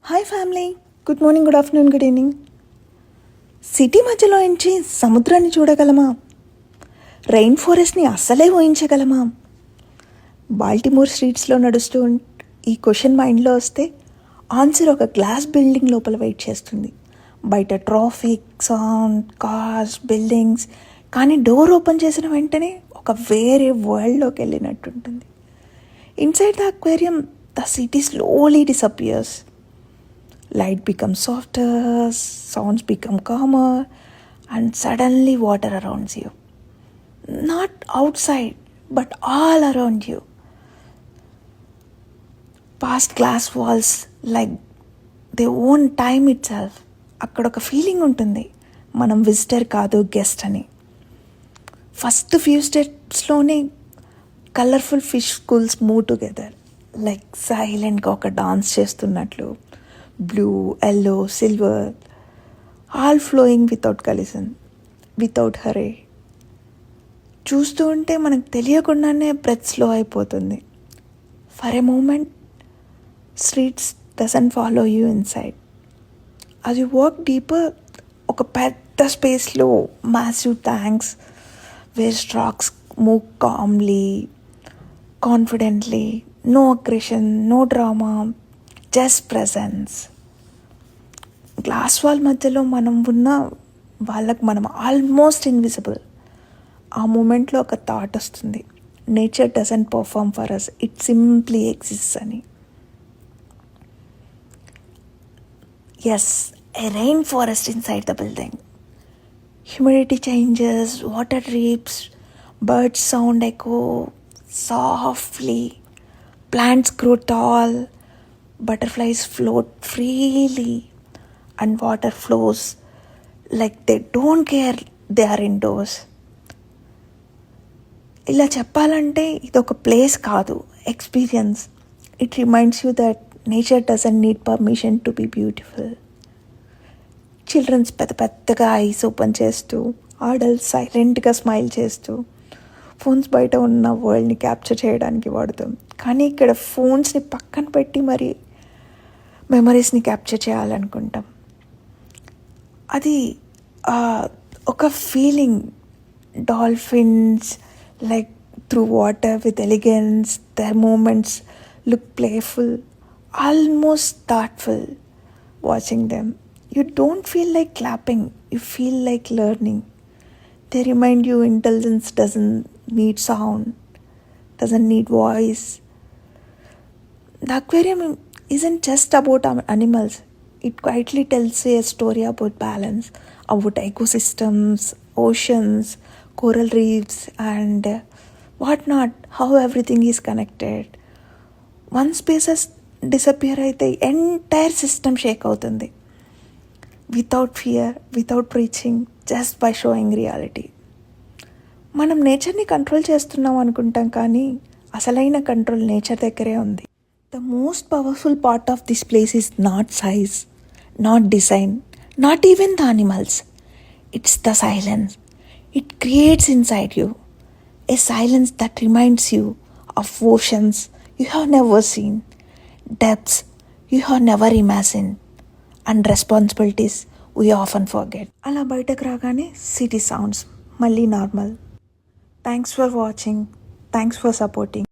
Hi family, good morning, good afternoon, good evening. City మధ్యలో నుంచి సముద్రాన్ని చూడగలమా? రెయిన్ ఫారెస్ట్ని అస్సలే ఊహించగలమా? బాల్టిమోర్ స్ట్రీట్స్లో నడుస్తూ ఈ క్వశ్చన్ మైండ్లో వస్తే ఆన్సర్ ఒక గ్లాస్ బిల్డింగ్ లోపల వెయిట్ చేస్తుంది. బయట ట్రాఫిక్, సౌండ్, కార్స్, బిల్డింగ్స్, కానీ డోర్ ఓపెన్ చేసిన వెంటనే ఒక వేరే వరల్డ్లోకి వెళ్ళినట్టుంటుంది. Inside the aquarium the city slowly disappears. Light becomes softer, sounds become calmer, and suddenly water around you. Not outside, but all around you. Past glass walls like they own time itself. అక్కడ ఒక feeling ఉంటుంది, మనం visitor కాదు guest అని. First few స్టెప్స్లోనే colourful fish schools move together, like సైలెంట్గా ఒక dance చేస్తున్నట్లు. Blue, yellow, silver, all flowing without collision, without hurry. చూస్తూ ఉంటే మనకు తెలియకుండానే బ్రెత్ స్లో అయిపోతుంది. For a moment streets doesn't follow you inside. అది వాక్ డీపర్, ఒక పెద్ద స్పేస్లో massive tanks where sharks move calmly, confidently, no aggression, no drama, just presence. Glass wall మధ్యలో మనం ఉన్న వాళ్ళకి మనం ఆల్మోస్ట్ ఇన్విజిబుల్. ఆ మూమెంట్లో ఒక థాట్ వస్తుంది, nature doesn't perform for us, it simply exists అని. Yes, a rain forest inside the building. Humidity changes, water drips, birds sound echo softly, plants grow tall, butterflies float freely, and water flows like they don't care they are indoors. ఇలా చెప్పాలంటే ఇది ఒక place కాదు, experience. It reminds you that nature doesn't need permission to be beautiful. Childrens పెద్ద పెద్దగా eyes open చేస్తూ, adults సైలెంట్గా smile చేస్తూ. ఫోన్స్ బయట ఉన్న వరల్డ్ని క్యాప్చర్ చేయడానికి వాడతాం, కానీ ఇక్కడ ఫోన్స్ని పక్కన పెట్టి మరి మెమరీస్ని క్యాప్చర్ చేయాలనుకుంటాం. అది ఒక feeling. Dolphins like through water with elegance, their moments look playful, almost thoughtful. Watching them you don't feel like clapping, you feel like learning. They remind you intelligence doesn't need sound, doesn't need voice. The aquarium isn't just about animals. It quietly tells a story about balance, about ecosystems, oceans, coral reefs, and whatnot, how everything is connected. One spaces disappear అయితే entire system Sheikh అవుతుంది. Without fear, without preaching, just by sowing reality. మనం నేచర్ని control చేస్తున్నాం అనుకుంటాం, కానీ అసలైన control nature దగ్గరే ఉంది. The most powerful part of this place is not size, not design, not even the animals. It's the silence it creates inside you. A silence that reminds you of oceans you have never seen, depths you have never imagine, and responsibilities we often forget. అలా బయటకు రాగానే city sounds మళ్ళీ normal. Thanks for watching, thanks for supporting.